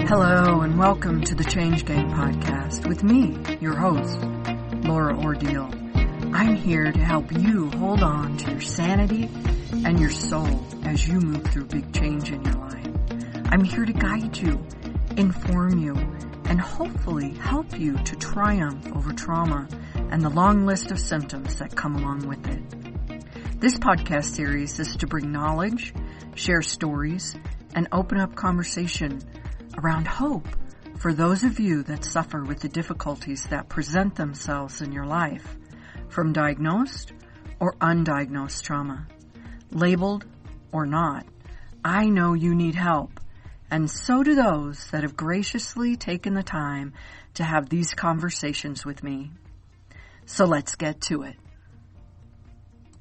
Hello and welcome to the Change Gang podcast with me, your host, Laura Ordile. I'm here to help you hold on to your sanity and your soul as you move through big change in your life. I'm here to guide you, inform you, and hopefully help you to triumph over trauma and the long list of symptoms that come along with it. This podcast series is to bring knowledge, share stories, and open up conversation around hope for those of you that suffer with the difficulties that present themselves in your life, from diagnosed or undiagnosed trauma. Labeled or not, I know you need help, and so do those that have graciously taken the time to have these conversations with me. So let's get to it.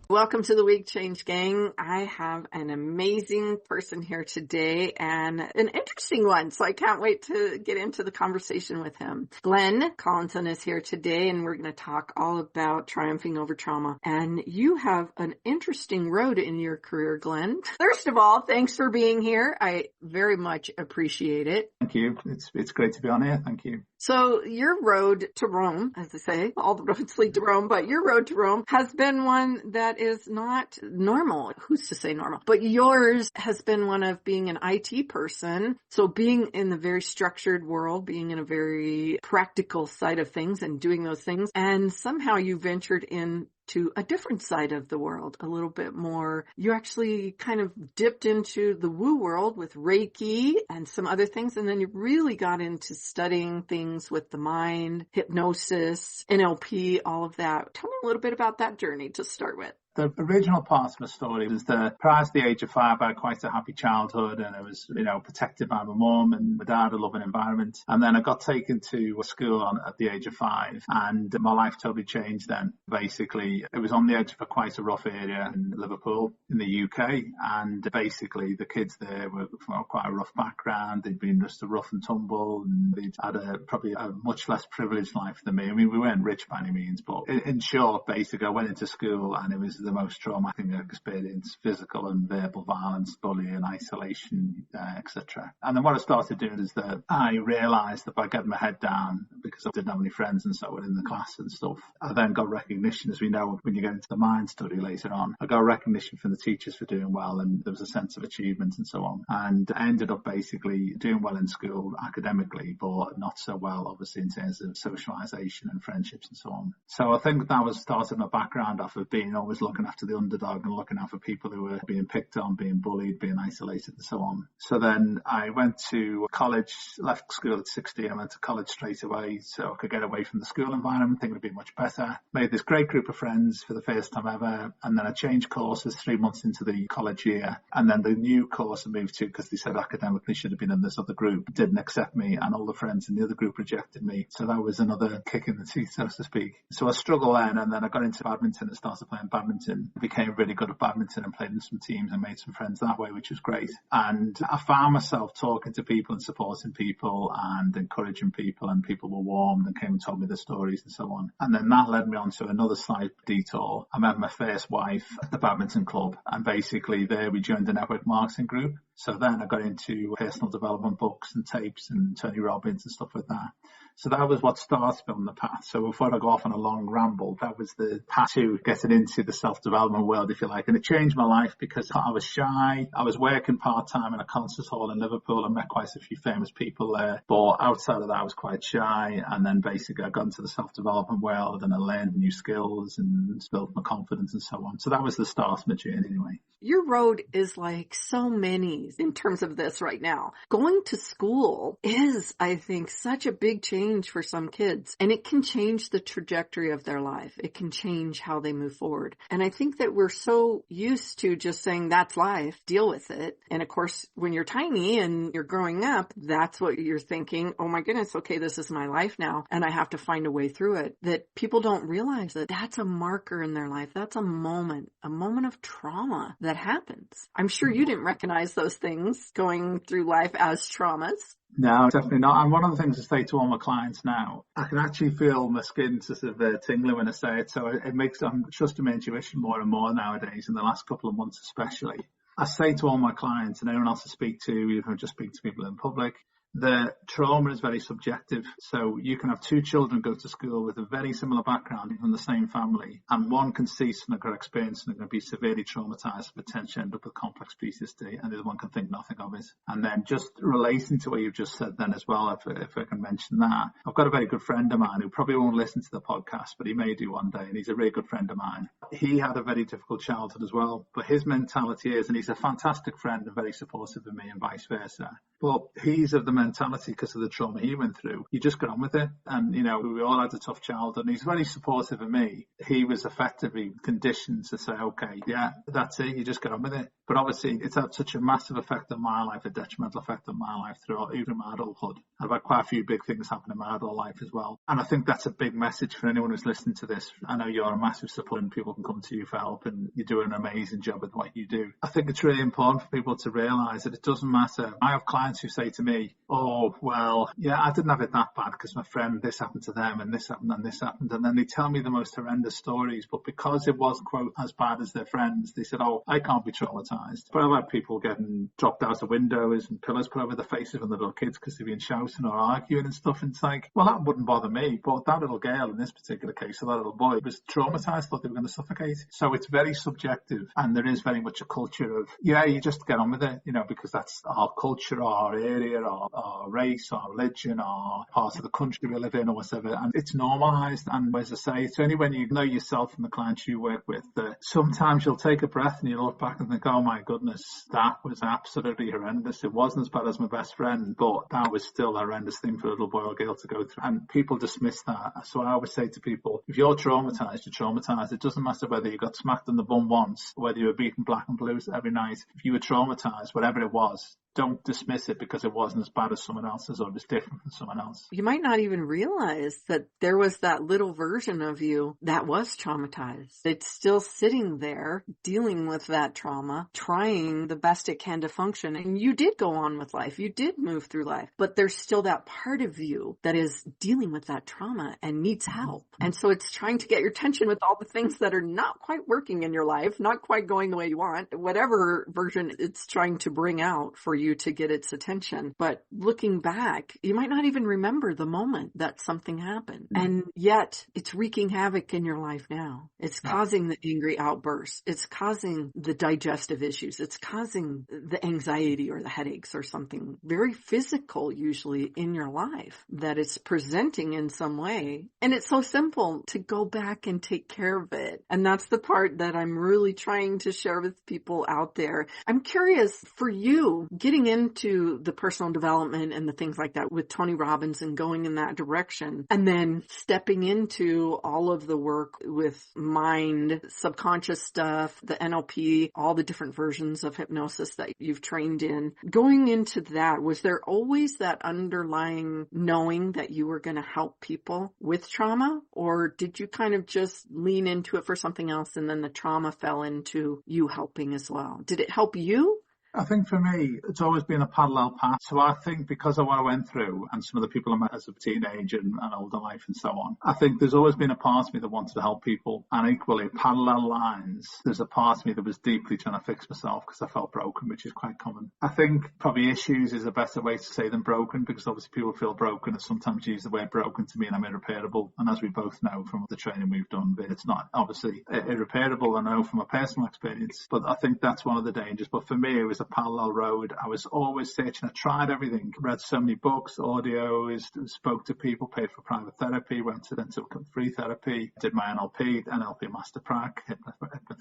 Welcome to the Week Change Gang. I have an amazing person here today and an interesting one, so I can't wait to get into the conversation with him. Glen Collinson is here today, and we're going to talk all about triumphing over trauma. And you have an interesting road in your career, Glen. First of all, thanks for being here. I very much appreciate it. Thank you. It's great to be on here. Thank you. So your road to Rome, as I say, all the roads lead to Rome, but your road to Rome has been one that is not normal. Who's to say normal? But yours has been one of being an IT person. So being in the very structured world, being in a very practical side of things and doing those things. And somehow you ventured into a different side of the world, a little bit more. You actually kind of dipped into the woo world with Reiki and some other things. And then you really got into studying things with the mind, hypnosis, NLP, all of that. Tell me a little bit about that journey to start with. The original part of my story was that prior to the age of 5, I had quite a happy childhood, and I was, protected by my mum and my dad, a loving environment. And then I got taken to a school at the age of 5, and my life totally changed then. Basically, it was on the edge of quite a rough area in Liverpool in the UK. And basically, the kids there were from quite a rough background. They'd been just a rough and tumble, and they'd had probably a much less privileged life than me. I mean, we weren't rich by any means, but in short, basically, I went into school and it was the most traumatic experience: physical and verbal violence, bullying, isolation, etc. And then what I started doing is that I realised that by getting my head down, because I didn't have any friends and so on in the class and stuff, I then got recognition, as we know when you get into the mind study later on. I got recognition from the teachers for doing well, and there was a sense of achievement and so on. And I ended up basically doing well in school academically, but not so well obviously in terms of socialisation and friendships and so on. So I think that was starting my background off of being always looking after the underdog and looking out for people who were being picked on, being bullied, being isolated and so on. So then I went to college, left school at 16. I went to college straight away so I could get away from the school environment, thinking it'd be much better. Made this great group of friends for the first time ever. And then I changed courses 3 months into the college year. And then the new course I moved to, because they said academically should have been in this other group, didn't accept me, and all the friends in the other group rejected me. So that was another kick in the teeth, so to speak. So I struggled then, and then I got into badminton and started playing badminton. Became really good at badminton and played in some teams and made some friends that way, which was great. And I found myself talking to people and supporting people and encouraging people, and people were warm and came and told me their stories and so on. And then that led me on to another slight detour. I met my first wife at the badminton club, and basically there we joined a network marketing group. So then I got into personal development books and tapes and Tony Robbins and stuff like that. So that was what started me on the path. So before I go off on a long ramble, that was the path to getting into the self-development world, if you like. And it changed my life because I was shy. I was working part-time in a concert hall in Liverpool. I met quite a few famous people there. But outside of that, I was quite shy. And then basically I got into the self-development world and I learned new skills and built my confidence and so on. So that was the start of my journey anyway. Your road is like so many in terms of this right now. Going to school is, I think, such a big change for some kids, and it can change the trajectory of their life. It can change how they move forward. And I think that we're so used to just saying that's life, deal with it. And of course, when you're tiny and you're growing up, that's what you're thinking. Oh my goodness, okay, this is my life now, and I have to find a way through it. That people don't realize that that's a marker in their life. That's a moment of trauma that happens. I'm sure you didn't recognize those things going through life as traumas. No, definitely not. And one of the things I say to all my clients now, I can actually feel my skin sort of tingling when I say it. So it makes, I'm trusting my intuition more and more nowadays, in the last couple of months especially. I say to all my clients and everyone else I speak to, even if I just speak to people in public, the trauma is very subjective. So you can have two children go to school with a very similar background from the same family, and one can see something or experience and going to be severely traumatized, potentially end up with complex PTSD, and the other one can think nothing of it. And then just relating to what you've just said then as well, if I can mention that, I've got a very good friend of mine who probably won't listen to the podcast, but he may do one day, and he's a really good friend of mine. He had a very difficult childhood as well, but his mentality is, and he's a fantastic friend and very supportive of me and vice versa, but he's of the mentality, because of the trauma he went through, you just get on with it. And, you know, we all had a tough childhood, and he's very supportive of me. He was effectively conditioned to say, okay, yeah, that's it, you just get on with it. But obviously it's had such a massive effect on my life, a detrimental effect on my life throughout even my adulthood. I've had quite a few big things happen in my adult life as well. And I think that's a big message for anyone who's listening to this. I know you're a massive supporter and people can come to you for help, and you're doing an amazing job with what you do. I think it's really important for people to realise that it doesn't matter. I have clients who say to me, oh, well, yeah, I didn't have it that bad because my friend, this happened to them and this happened and this happened. And then they tell me the most horrendous stories. But because it was, quote, as bad as their friends, they said, oh, I can't be traumatised. But I've had people getting dropped out of windows and pillows put over their faces when they're little kids because they've been shouting or arguing and stuff. And it's like, well, that wouldn't bother me. But that little girl in this particular case, or that little boy, was traumatised, thought they were going to suffocate. So it's very subjective. And there is very much a culture of, yeah, you just get on with it, you know, because that's our culture, our area, our race, our religion, our part of the country we live in or whatever. And it's normalised. And as I say, it's only when you know yourself and the clients you work with that sometimes you'll take a breath and you look back and think, oh my goodness, that was absolutely horrendous. It wasn't as bad as my best friend, but that was still a horrendous thing for a little boy or girl to go through. And people dismiss that. So I always say to people, if you're traumatised, you're traumatised. It doesn't matter whether you got smacked in the bum once, whether you were beaten black and blue every night. If you were traumatised, whatever it was, don't dismiss it because it wasn't as bad as someone else's or it was different from someone else. You might not even realize that there was that little version of you that was traumatized. It's still sitting there dealing with that trauma, trying the best it can to function. And you did go on with life. You did move through life. But there's still that part of you that is dealing with that trauma and needs help. And so it's trying to get your attention with all the things that are not quite working in your life, not quite going the way you want, whatever version it's trying to bring out for you to get its attention. But looking back, you might not even remember the moment that something happened. And yet it's wreaking havoc in your life now. It's causing the angry outbursts. It's causing the digestive issues. It's causing the anxiety or the headaches or something very physical usually in your life that it's presenting in some way. And it's so simple to go back and take care of it. And that's the part that I'm really trying to share with people out there. I'm curious for you, getting into the personal development and the things like that with Tony Robbins and going in that direction, and then stepping into all of the work with mind, subconscious stuff, the NLP, all the different versions of hypnosis that you've trained in. Going into that, was there always that underlying knowing that you were going to help people with trauma? Or did you kind of just lean into it for something else and then the trauma fell into you helping as well? Did it help you? I think for me, it's always been a parallel path. So I think because of what I went through and some of the people I met as a teenager and older life and so on, I think there's always been a part of me that wanted to help people. And equally, parallel lines, there's a part of me that was deeply trying to fix myself because I felt broken, which is quite common. I think probably issues is a better way to say than broken, because obviously people feel broken and sometimes use the word broken to mean I'm irreparable. And as we both know from the training we've done, it's not obviously irreparable, I know from a personal experience, but I think that's one of the dangers. But for me, it was a parallel road. I was always searching. I tried everything. Read so many books, audios, spoke to people, paid for private therapy, went to free therapy, did my NLP Master Prac,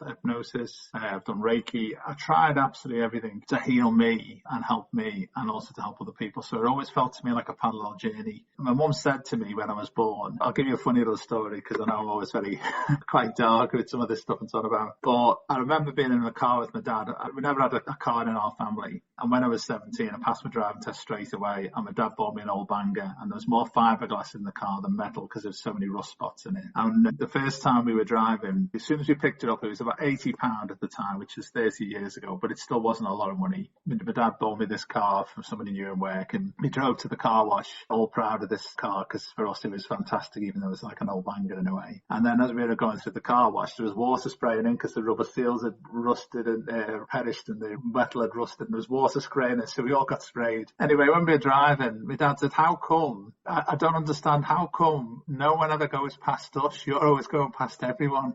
Hypnosis. I've done Reiki. I tried absolutely everything to heal me and help me and also to help other people. So it always felt to me like a parallel journey. My mum said to me when I was born, I'll give you a funny little story because I know I'm always very quite dark with some of this stuff I'm talking about. But I remember being in the car with my dad. We never had a car in our family. And when I was 17, I passed my driving test straight away, and my dad bought me an old Banger, and there was more fiberglass in the car than metal because there was so many rust spots in it. And the first time we were driving, as soon as we picked it up, it was about 80 £80 at the time, which is 30 years ago, but it still wasn't a lot of money. My dad bought me this car from somebody new in work, and we drove to the car wash, all proud of this car, because for us it was fantastic, even though it was like an old banger in a way. And then as we were going through the car wash, there was water spraying in because the rubber seals had rusted and perished, and the metal had rusted, and there was water spraying it, so we all got sprayed. Anyway, when we were driving, my dad said, how come, I don't understand, how come no one ever goes past us? You're always going past everyone.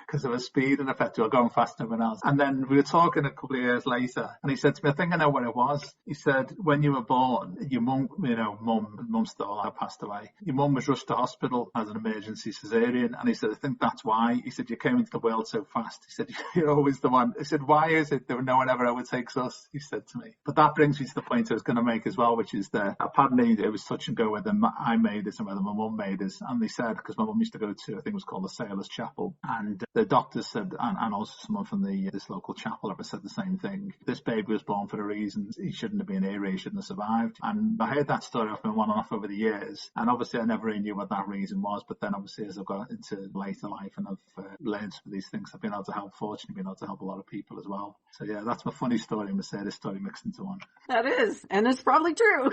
Because there was speed and effect, we were going faster than everyone else. And then we were talking a couple of years later, and he said to me, I think I know what it was. He said, when you were born, your mum, mum's still alive, passed away. Your mum was rushed to hospital as an emergency cesarean, and he said, I think that's why. He said, you came into the world so fast. He said, you're always the one. He said, why is it that no one ever overtakes us? He said to me. But that brings me to the point I was going to make as well, which is that apparently it was touch and go whether I made this and whether my mum made this. And they said, because my mum used to go to, I think it was called the Sailors Chapel, and the doctors said, and also someone from this local chapel ever said the same thing. This baby was born for a reason. He shouldn't have been here. He shouldn't have survived. And I heard that story off and on and off over the years. And obviously I never really knew what that reason was. But then obviously as I've got into later life and I've learned some of these things, I've been able to help, fortunately been able to help a lot of people as well. So yeah, that's my funny story and Mercedes story mixed into one. That is. And it's probably true.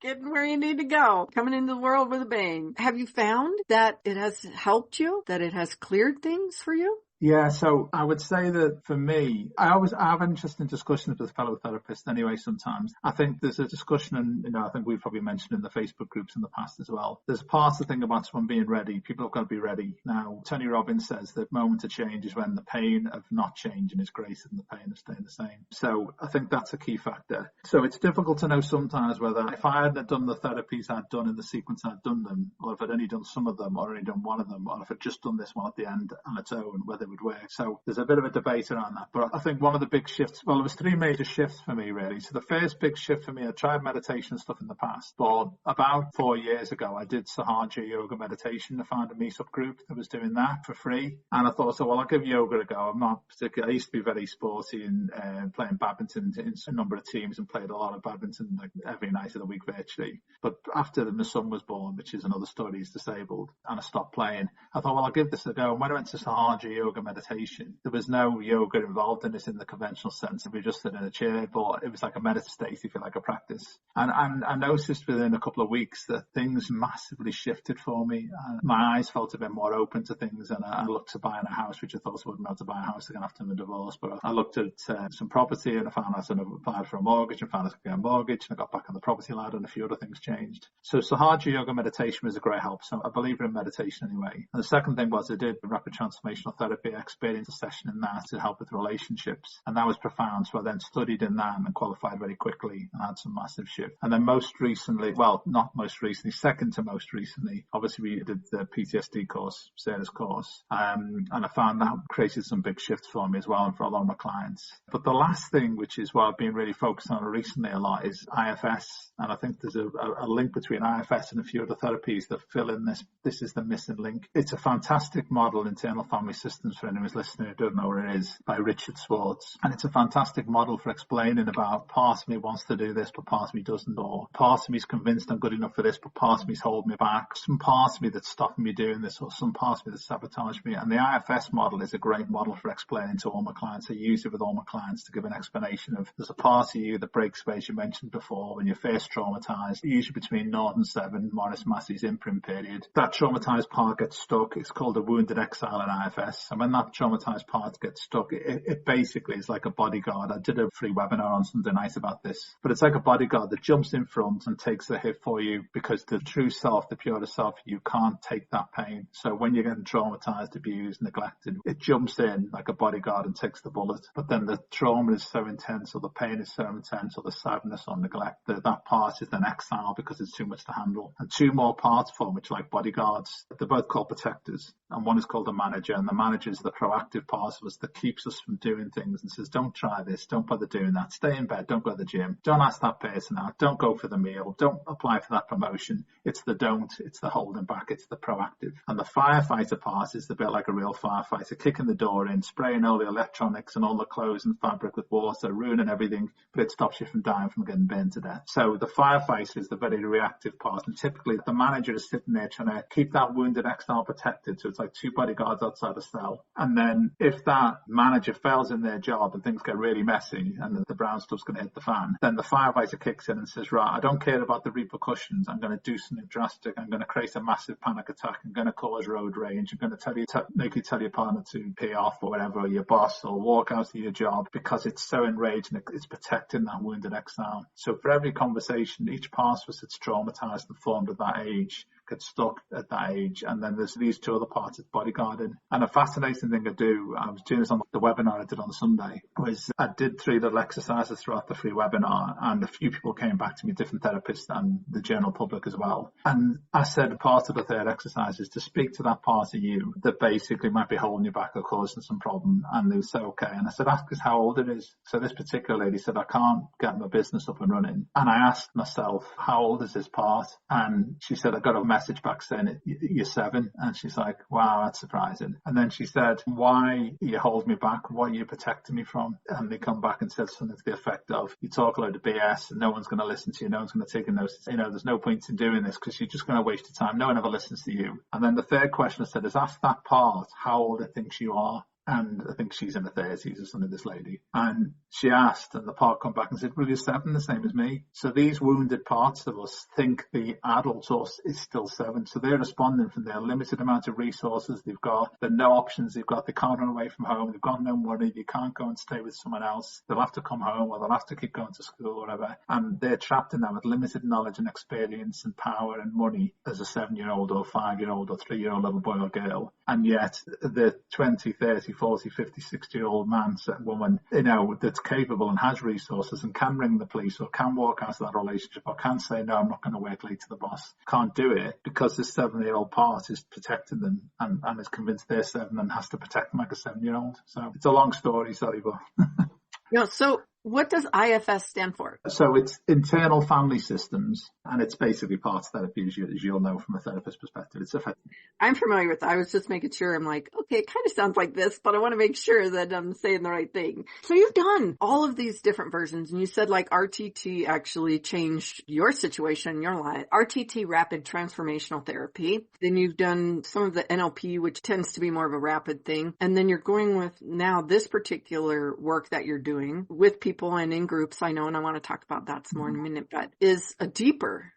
Getting where you need to go. Coming into the world with a bang. Have you found that it has helped you? That it has cleared things for you? Yeah, so I would say that for me, I have interesting discussions with fellow therapists anyway sometimes. I think there's a discussion, and I think we've probably mentioned in the Facebook groups in the past as well. There's part of the thing about someone being ready. People have got to be ready. Now, Tony Robbins says the moment to change is when the pain of not changing is greater than the pain of staying the same. So I think that's a key factor. So it's difficult to know sometimes whether if I hadn't done the therapies I'd done in the sequence I'd done them, or if I'd only done some of them, or only done one of them, or if I'd just done this one at the end on its own, whether would work. So there's a bit of a debate around that. But I think one of the big shifts, well, there was three major shifts for me, really. So the first big shift for me, I tried meditation and stuff in the past, but about 4 years ago, I did Sahaja yoga meditation. I found a meetup group that was doing that for free. And I thought, well, I'll give yoga a go. I'm not particularly, I used to be very sporty and playing badminton in a number of teams and played a lot of badminton like every night of the week virtually. But after my son was born, which is another story, he's disabled, and I stopped playing, I thought, well, I'll give this a go. And when I went to Sahaja yoga meditation, there was no yoga involved in it in the conventional sense. We just sit in a chair, but it was like a meditative state, if you like, a practice. And I noticed within a couple of weeks that things massively shifted for me. My eyes felt a bit more open to things, and I looked to buying a house, which I thought I wouldn't be able to buy a house again after my divorce. But I looked at some property, and I found out I applied for a mortgage, and found out I could get a mortgage, and I got back on the property ladder, and a few other things changed. So Sahaja yoga meditation was a great help. So I believe in meditation anyway. And the second thing was I did rapid transformational therapy. I experienced a session in that to help with relationships, and that was profound. So I then studied in that and qualified very quickly and had some massive shift. And then most recently, well, not most recently, second to most recently, obviously we did the PTSD course, Sarah's course, and I found that created some big shifts for me as well and for a lot of my clients. But the last thing, which is what I've been really focused on recently a lot, is IFS. And I think there's a link between IFS and a few other therapies that fill in this. This is the missing link. It's a fantastic model, internal family systems, for anyone who's listening who doesn't know what it is, by Richard Swartz. And it's a fantastic model for explaining about part of me wants to do this, but part of me doesn't, or part of me is convinced I'm good enough for this, but part of me is holding me back. Some part of me that's stopping me doing this, or some part of me that's sabotaging me. And the IFS model is a great model for explaining to all my clients. I use it with all my clients to give an explanation of there's a part of you that breaks away, as you mentioned before, when you're first traumatized, usually between 0 and 7, Morris Massey's imprint period. That traumatized part gets stuck. It's called a wounded exile in IFS. And when that traumatized part gets stuck, it basically is like a bodyguard. I did a free webinar on Sunday night about this, but it's like a bodyguard that jumps in front and takes the hit for you, because the true self, the pure self, you can't take that pain. So when you're getting traumatized, abused, neglected, it jumps in like a bodyguard and takes the bullet. But then the trauma is so intense, or the pain is so intense, or the sadness or neglect, that part is then exiled because it's too much to handle. And two more parts form, which are like bodyguards. They're both called protectors, and one is called a manager, and the manager is the proactive part of us that keeps us from doing things and says, don't try this, don't bother doing that, stay in bed, don't go to the gym, don't ask that person out, don't go for the meal, don't apply for that promotion. It's the don't, it's the holding back, it's the proactive. And the firefighter part is the bit like a real firefighter, kicking the door in, spraying all the electronics and all the clothes and fabric with water, ruining everything, but it stops you from dying from getting burned to death. So the firefighter is the very reactive part, and typically the manager is sitting there trying to keep that wounded exile protected. So it's like two bodyguards outside a cell, well. And then if that manager fails in their job and things get really messy and the brown stuff's going to hit the fan, then the firefighter kicks in and says, right, I don't care about the repercussions. I'm going to do something drastic. I'm going to create a massive panic attack. I'm going to cause road rage. I'm going to make you tell your partner to pay off or whatever, or your boss, or walk out of your job because it's so enraged and it's protecting that wounded exile. So for every conversation, each part of us that's traumatized and formed at that age gets stuck at that age. And then there's these two other parts, it's bodyguarding. And a fascinating thing I do, I was doing this on the webinar I did on Sunday, was I did 3 little exercises throughout the free webinar, and a few people came back to me, different therapists and the general public as well. And I said part of the third exercise is to speak to that part of you that basically might be holding you back or causing some problem. And they would say, okay. And I said, ask us how old it is. So this particular lady said, I can't get my business up and running. And I asked myself, how old is this part? And she said, I got a message back saying, you're 7. And she's like, wow, that's surprising. And then she said, why you hold me back? What are you protecting me from? And they come back and said something to the effect of, you talk a load of BS and no one's going to listen to you. No one's going to take a notice. There's no point in doing this because you're just going to waste your time. No one ever listens to you. And then the third question I said is, ask that part how old it thinks you are. And I think she's in her 30s or something, this lady. And she asked, and the part come back and said, well, you're 7, the same as me. So these wounded parts of us think the adult us is still 7. So they're responding from their limited amount of resources they've got, the no options they've got. They can't run away from home. They've got no money. They can't go and stay with someone else. They'll have to come home or they'll have to keep going to school or whatever. And they're trapped in that with limited knowledge and experience and power and money as a 7-year-old or 5-year-old or 3-year-old little boy or girl. And yet the 20, 30, 40, 50, 60-year-old man, woman, that's capable and has resources and can ring the police or can walk out of that relationship or can say, no, I'm not going to work late to the boss, can't do it because this 7-year-old part is protecting them and is convinced they're 7 and has to protect them like a 7-year-old. So it's a long story, sorry, but... So what does IFS stand for? So it's internal family systems, and it's basically parts therapy, as you'll know from a therapist perspective. It's effective. I'm familiar with it. I was just making sure. I'm like, okay, it kind of sounds like this, but I want to make sure that I'm saying the right thing. So you've done all of these different versions, and you said like RTT actually changed your situation, your life. RTT, rapid transformational therapy. Then you've done some of the NLP, which tends to be more of a rapid thing. And then you're going with now this particular work that you're doing with people and in groups, I know, and I want to talk about that some more in a minute, but is a deeper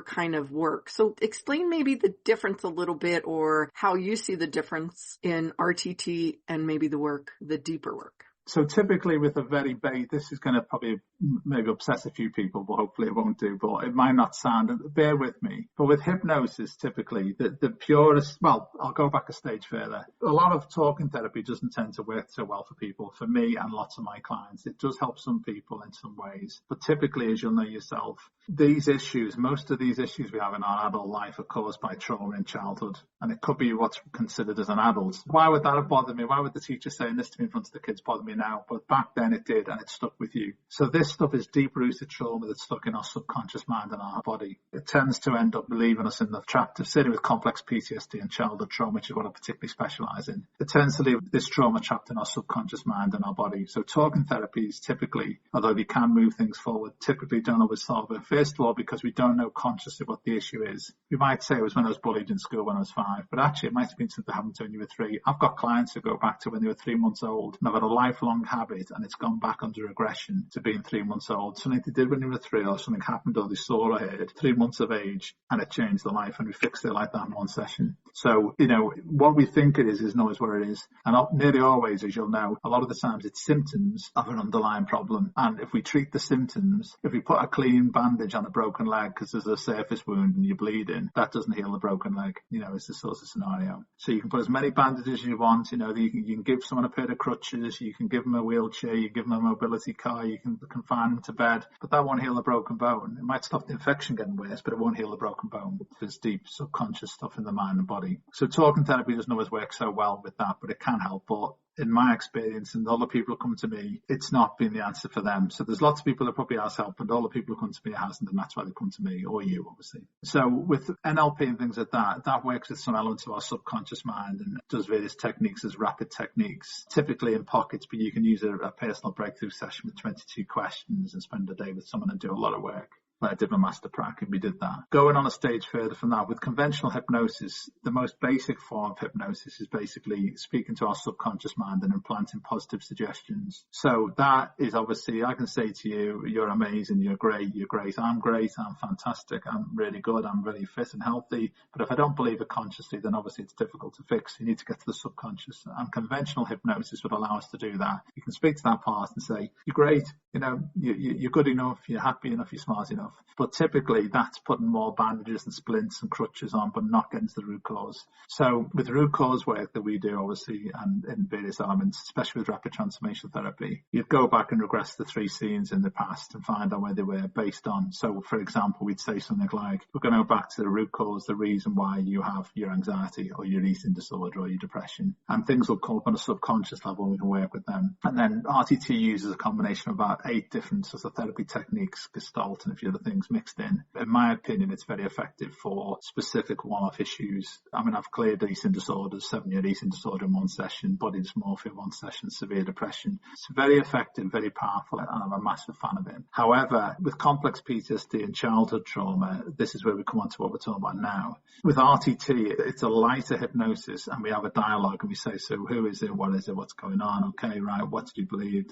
kind of work. So explain maybe the difference a little bit, or how you see the difference in RTT and maybe the deeper work. So typically with a very base, this is going to probably maybe upset a few people, but hopefully it won't do, but it might not sound, bear with me. But with hypnosis, typically the purest, well, I'll go back a stage further. A lot of talking therapy doesn't tend to work so well for people, for me and lots of my clients. It does help some people in some ways, but typically, as you'll know yourself, most of these issues we have in our adult life are caused by trauma in childhood. And it could be what's considered as an adult. Why would that have bothered me? Why would the teacher saying this to me in front of the kids bother me now? But back then it did, and it stuck with you. So this stuff is deep-rooted trauma that's stuck in our subconscious mind and our body. It tends to end up leaving us in the trap, certainly with complex PTSD and childhood trauma, which is what I particularly specialize in. It tends to leave this trauma trapped in our subconscious mind and our body. So talking therapies typically, although they can move things forward, typically don't always solve it. First of all, because we don't know consciously what the issue is. We might say it was when I was bullied in school when I was 5, but actually it might have been something that happened to when you were 3. I've got clients who go back to when they were 3 months old, and I've had a lifelong habit, and it's gone back under aggression to being 3 months old. Something they did when they were 3, or something happened, or they saw or heard 3 months of age, and it changed their life, and we fixed it like that in one session. So, what we think it is not always what it is. And nearly always, as you'll know, a lot of the times it's symptoms of an underlying problem. And if we treat the symptoms, if we put a clean bandage on a broken leg because there's a surface wound and you're bleeding, that doesn't heal the broken leg. It's the sort of scenario. So you can put as many bandages as you want. You can give someone a pair of crutches, you can give them a wheelchair, you give them a mobility car, you can confine them to bed, but that won't heal the broken bone. It might stop the infection getting worse, but it won't heal the broken bone. There's deep subconscious stuff in the mind and body. So talking therapy doesn't always work so well with that, but it can help. But in my experience, and all the people who come to me, it's not been the answer for them. So there's lots of people that probably has help, and all the people who come to me hasn't, and that's why they come to me, or you, obviously. So with NLP and things like that works with some elements of our subconscious mind and does various techniques as rapid techniques, typically in pockets, but you can use a personal breakthrough session with 22 questions and spend a day with someone and do a lot of work. I did my master prac and we did that. Going on a stage further from that, with conventional hypnosis, the most basic form of hypnosis is basically speaking to our subconscious mind and implanting positive suggestions. So that is obviously, I can say to you, you're amazing, you're great, I'm great, I'm fantastic, I'm really good, I'm really fit and healthy. But if I don't believe it consciously, then obviously it's difficult to fix. You need to get to the subconscious. And conventional hypnosis would allow us to do that. You can speak to that part and say, you're great, you're good enough, you're happy enough, you're smart enough. But typically that's putting more bandages and splints and crutches on, but not getting to the root cause. So with root cause work that we do, obviously, and in various elements, especially with rapid transformation therapy, you'd go back and regress the 3 scenes in the past and find out where they were based on. So for example, we'd say something like, we're going to go back to the root cause, the reason why you have your anxiety or your eating disorder or your depression. And things will come up on a subconscious level and we can work with them. And then RTT uses a combination of about 8 different sorts of therapy techniques, Gestalt and a few other things mixed in. In my opinion, it's very effective for specific one-off issues. I mean, I've cleared eating disorders, 7-year eating disorder in one session, body dysmorphia in one session, severe depression. It's very effective, very powerful, and I'm a massive fan of it. However, with complex PTSD and childhood trauma, this is where we come on to what we're talking about now. With RTT, it's a lighter hypnosis, and we have a dialogue, and we say, so who is it, what is it, what's going on, okay, right, what did you believe,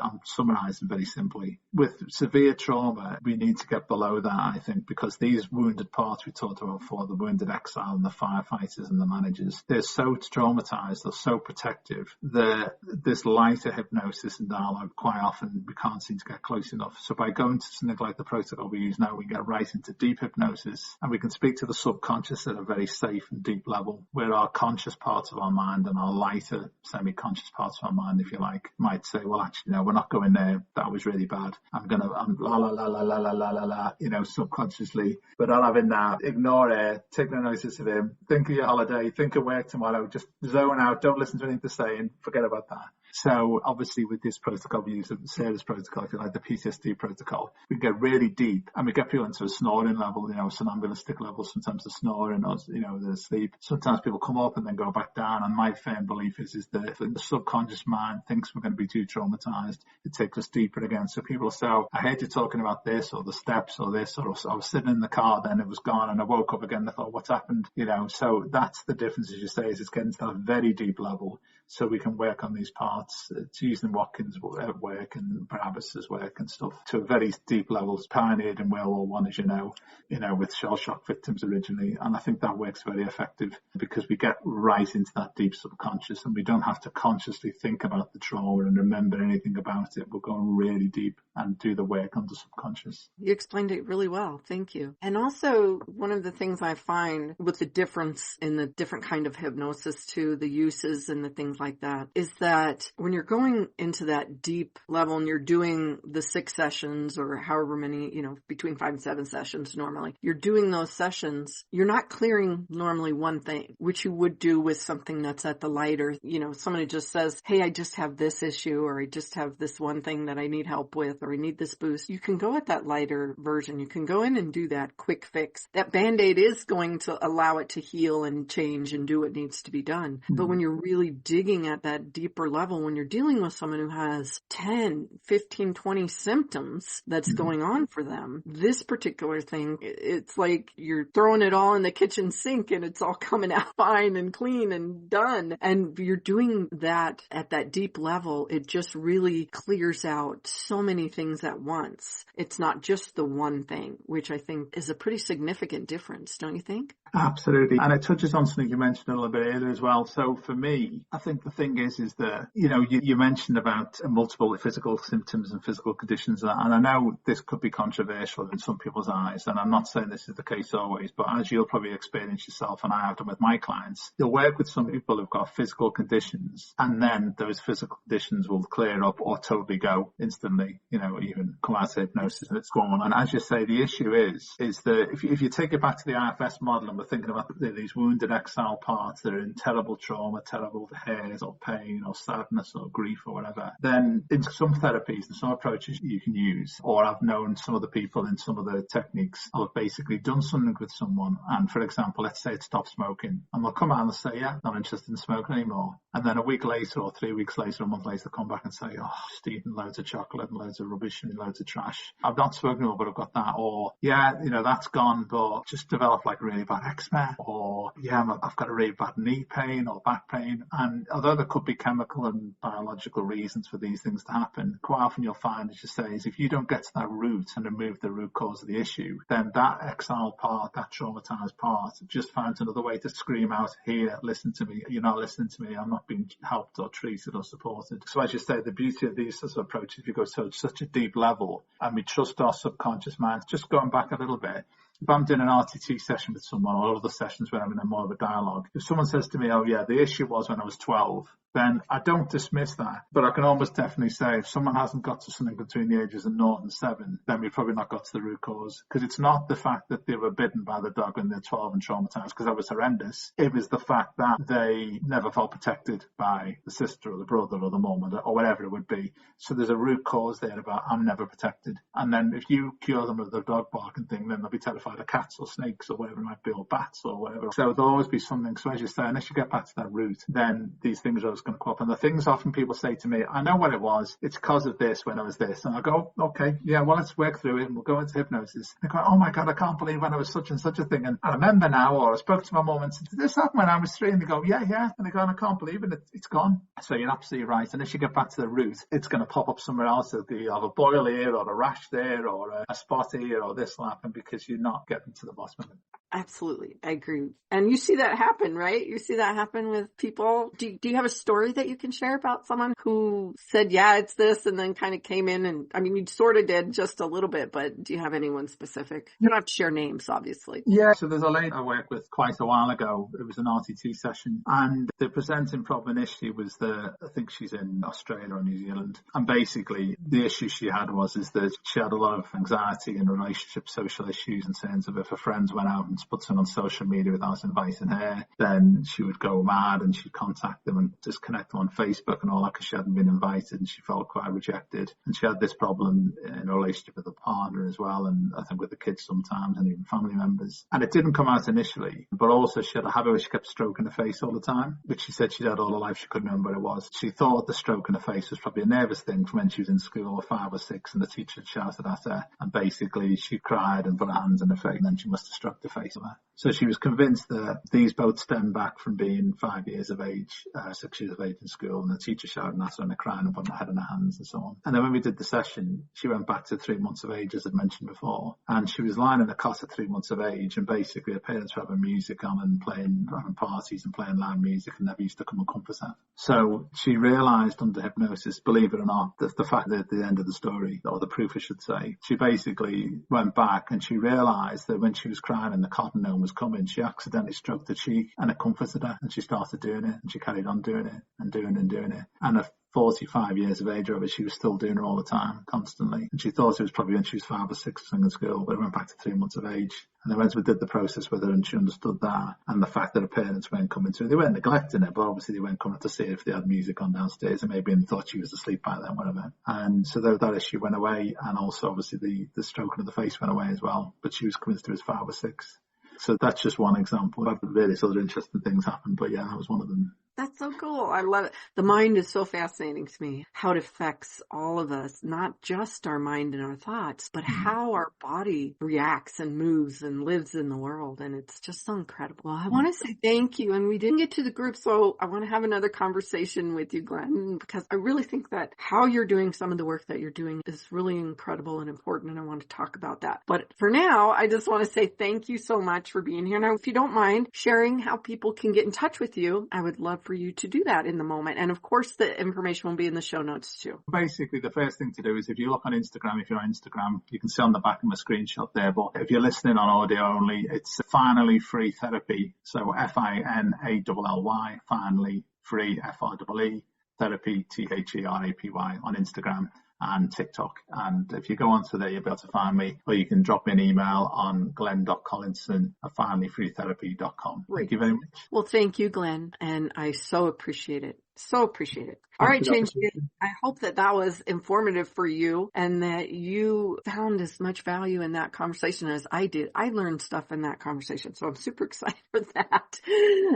I'm summarising very simply. With severe trauma, we need to get below that, I think, because these wounded parts we talked about before, the wounded exile and the firefighters and the managers, they're so traumatized, they're so protective, this lighter hypnosis and dialogue, quite often we can't seem to get close enough. So by going to something like the protocol we use now, we get right into deep hypnosis and we can speak to the subconscious at a very safe and deep level, where our conscious parts of our mind and our lighter semi-conscious parts of our mind, if you like, might say, well, actually, no, we're not going there. That was really bad. I'm la la la la la la la la la, subconsciously, but I'll have it now. Ignore it. Take no notice of him. Think of your holiday. Think of work tomorrow. Just zone out. Don't listen to anything they're saying. Forget about that. So obviously with this protocol, we use the Sarah's protocol, if you like, the PTSD protocol, we get really deep and we get people into a snoring level, somnambulistic level, sometimes they're snoring or, they're asleep. Sometimes people come up and then go back down. And my firm belief is that the subconscious mind thinks we're going to be too traumatized. It takes us deeper again. So people say, oh, I heard you talking about this or the steps or this, or I was sitting in the car, then it was gone and I woke up again and I thought, what's happened? So that's the difference, as you say, is it's getting to that very deep level so we can work on these parts. It's using Watkins' work and Barabas's work and stuff to a very deep level. It's pioneered in World War I, as you know, with shell shock victims originally. And I think that works very effective because we get right into that deep subconscious and we don't have to consciously think about the trauma and remember anything about it. We're going really deep and do the work on the subconscious. You explained it really well. Thank you. And also one of the things I find with the difference in the different kind of hypnosis to the uses and the things like that is that when you're going into that deep level and you're doing the 6 sessions or however many, between 5 and 7 sessions normally, you're doing those sessions, you're not clearing normally one thing, which you would do with something that's at the lighter, somebody just says, hey, I just have this issue or I just have this one thing that I need help with or I need this boost. You can go at that lighter version. You can go in and do that quick fix. That Band-Aid is going to allow it to heal and change and do what needs to be done. Mm-hmm. But when you're really digging at that deeper level, when you're dealing with someone who has 10, 15, 20 symptoms that's going on for them, this particular thing, it's like you're throwing it all in the kitchen sink and it's all coming out fine and clean and done. And you're doing that at that deep level. It just really clears out so many things at once. It's not just the one thing, which I think is a pretty significant difference, don't you think? Absolutely. And it touches on something you mentioned a little bit earlier as well. So for me, I think the thing is that, you mentioned about multiple physical symptoms and physical conditions. And I know this could be controversial in some people's eyes. And I'm not saying this is the case always, but as you'll probably experience yourself and I have done with my clients, you'll work with some people who've got physical conditions and then those physical conditions will clear up or totally go instantly, even come out of hypnosis and it's gone. And as you say, the issue is that if you take it back to the IFS model and we're thinking about these wounded exile parts that are in terrible trauma, terrible hurt, tears or pain or sadness or grief or whatever, then in some therapies and some approaches you can use, or I've known some of the people in some of the techniques who have basically done something with someone. And for example, let's say it stopped smoking, and they'll come out and say, yeah, not interested in smoking anymore. And then a week later or 3 weeks later, a month later, they'll come back and say, oh, just eating loads of chocolate and loads of rubbish and loads of trash. I've not smoked anymore, but I've got that. Or, yeah, that's gone, but just developed like really bad eczema. Or, yeah, I've got a really bad knee pain or back pain. And although there could be chemical and biological reasons for these things to happen, quite often you'll find, as you say, is if you don't get to that root and remove the root cause of the issue, then that exiled part, that traumatized part, just finds another way to scream out, here, listen to me, you're not listening to me, I'm not being helped or treated or supported. So as you say, the beauty of these sorts of approaches, if you go to such a deep level and we trust our subconscious mind, just going back a little bit, if I'm doing an RTT session with someone or other sessions where I'm in more of a dialogue, if someone says to me, oh yeah, the issue was when I was 12, then I don't dismiss that. But I can almost definitely say if someone hasn't got to something between the ages of 0 and 7, then we've probably not got to the root cause. Because it's not the fact that they were bitten by the dog when they're 12 and traumatized, because that was horrendous. It was the fact that they never felt protected by the sister or the brother or the mum or whatever it would be. So there's a root cause there about I'm never protected. And then if you cure them with the dog barking thing, then they'll be terrified of cats or snakes or whatever it might be, or bats or whatever. So there'll always be something. So as you say, unless you get back to that root, then these things are always going to come up. And the things often people say to me, I know what it was. It's because of this when I was this. And I go, okay, yeah, well, let's work through it and we'll go into hypnosis. They go, oh my God, I can't believe when I was such and such a thing. And I remember now, or I spoke to my mum and said, did this happen when I was 3? And they go, yeah. And they go, I can't believe it. It's gone. So you're absolutely right. Unless you get back to the root, it's going to pop up somewhere else. It'll be of a boil here or a rash there or a spot here or this will happen because you're not getting to the bottom of it. Absolutely. I agree. And you see that happen, right? You see that happen with people. Do you have a story that you can share about someone who said, yeah, it's this, and then kind of came in and, I mean, you sort of did just a little bit, but do you have anyone specific? You don't have to share names, obviously. Yeah. So there's a lady I worked with quite a while ago. It was an RTT session, and the presenting problem initially was I think she's in Australia or New Zealand. And basically the issue she had was that she had a lot of anxiety in relationship, social issues in terms of if her friends went out and put something on social media without inviting her, then she would go mad and she'd contact them and disconnect them on Facebook and all that because she hadn't been invited and she felt quite rejected. And she had this problem in a relationship with a partner as well, and I think with the kids sometimes and even family members. And it didn't come out initially, but also she had a habit where she kept stroking her face all the time, which she said she'd had all her life. She couldn't remember what it was. She thought the stroke in her face was probably a nervous thing from when she was in school or 5 or 6 and the teacher had shouted at her, and basically she cried and put her hands in her face and then she must have struck the face of her. So she was convinced that these both stem back from being 5 years of age, 6 years of age in school, and the teacher shouting at her and crying and putting her head in her hands and so on. And then when we did the session, she went back to 3 months of age, as I'd mentioned before, and she was lying in a cot at 3 months of age, and basically her parents were having music on and having parties and playing loud music, and never used to come and comfort her. So she realised under hypnosis, believe it or not, the fact that at the end of the story, or the proof I should say, she basically went back and she realised that when she was crying in the cot and no one was coming, she accidentally stroked the cheek and it comforted her, and she started doing it, and she carried on doing it and doing it. And at 45 years of age of it, she was still doing it all the time, constantly. And she thought it was probably when she was 5 or 6 in school, but it went back to 3 months of age. And then once we did the process with her and she understood that, and the fact that her parents weren't coming to her, they weren't neglecting it, but obviously they weren't coming to see her if they had music on downstairs, and maybe thought she was asleep by then, whatever. And so that issue went away, and also obviously the stroking of the face went away as well, but she was convinced it was 5 or 6. So that's just one example. I've had various other interesting things happen, but yeah, that was one of them. That's so cool. I love it. The mind is so fascinating to me, how it affects all of us, not just our mind and our thoughts, but how our body reacts and moves and lives in the world. And it's just so incredible. Well, I want to say thank you. And we didn't get to the group, so I want to have another conversation with you, Glenn, because I really think that how you're doing some of the work that you're doing is really incredible and important. And I want to talk about that. But for now, I just want to say thank you so much for being here. Now, if you don't mind sharing how people can get in touch with you, I would love for you to do that in the moment. And of course, the information will be in the show notes too. Basically, the first thing to do is if you look on Instagram, if you're on Instagram, you can see on the back of my screenshot there. But if you're listening on audio only, it's Finally Free Therapy. So FINALLY, finally free, FREE, therapy, THERAPY on Instagram. and TikTok. And if you go onto there, you'll be able to find me, or you can drop me an email on glen.collinson@familyfreetherapy.com. Thank you very much. Well, thank you, Glen. And I so appreciate it. So appreciate it. All right, Change Agent. I hope that was informative for you and that you found as much value in that conversation as I did. I learned stuff in that conversation, so I'm super excited for that.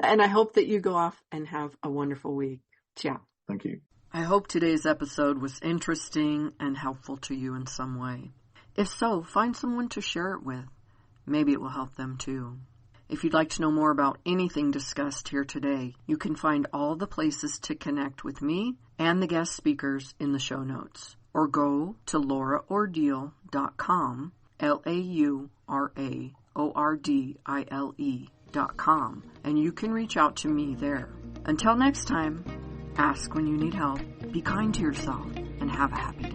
And I hope that you go off and have a wonderful week. Ciao. Thank you. I hope today's episode was interesting and helpful to you in some way. If so, find someone to share it with. Maybe it will help them too. If you'd like to know more about anything discussed here today, you can find all the places to connect with me and the guest speakers in the show notes, or go to lauraordile.com, LauraOrdile.com, and you can reach out to me there. Until next time, ask when you need help, be kind to yourself, and have a happy day.